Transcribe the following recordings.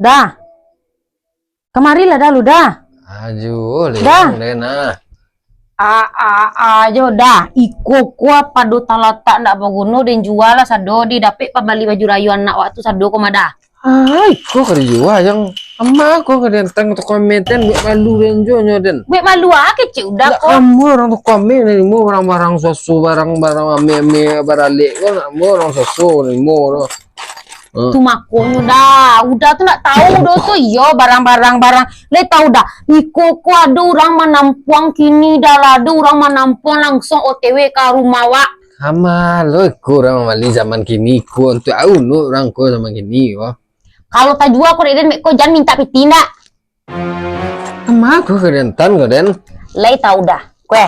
Dah. Kemarilah dah lu dah. Ajo, Dah. Lena. Ajo dah. Iko kuah padu talata ndak baguno dan jualah sado di dapet pabali baju rayu anak waktu sado komada. Ay, kok kerja jua yang ama kok kadentang to komenten buat malu dan jonyo den. Bek malu kecil udah kok. Kamu orang to komen ni mo barang-barang susu barang-barang ame baralik kok nak mo orang susu ni mo. Tu makonyo dah. Udah tu nak tahu do tu yo barang-barang le tahu dah. Iko kuah ada orang manampuang kini dah lah. Ada orang manampuang langsung OTW ke rumah wak. Ama lo kurang mali zaman kini ko untuk au no orang ko zaman kini wah. Kalau tak jual kau den kau jangan minta piti nak. Ama ko kadentan ko den. Lai tahu dah. Kue.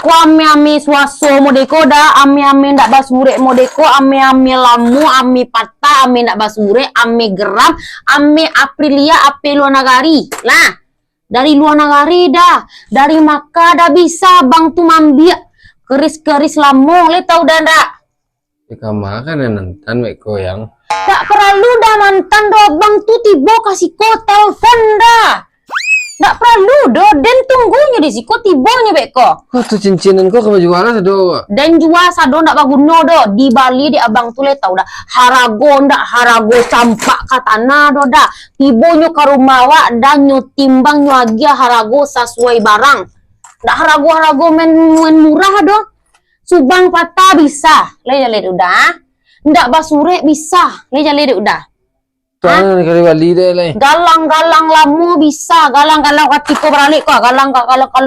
Ku ame suaso modeko dah, ame ndak basure modeko, ame lamu, ame patah, ame ndak basure, ame geram, ame Aprilia, ape luar negari. Lah. Dari luar negari dah. Dari Makkah dah bisa bang tu mambiak keris-keris lamu. Lai tahu dah ndak? Ikama kan nantan mek ko yang Tak perlu dah mantan do abang tu tiba kasih ko telepon dah. Tak perlu do den tunggunya di siko tibanya beko. kok tu cincinan ko ke jualan sado. Dan jual sado ndak baguno do di Bali di abang tu le tau dah harago ndak harago campak katana do dah tibonyo ke rumah wak dan nyu timbang nyu agia harago sesuai barang ndak harago men murah do subang patah bisa le udah ndak basure bisa le udah Tuan kali Bali deh lai. galang lamu bisa galang katiko beralik kok galang kalau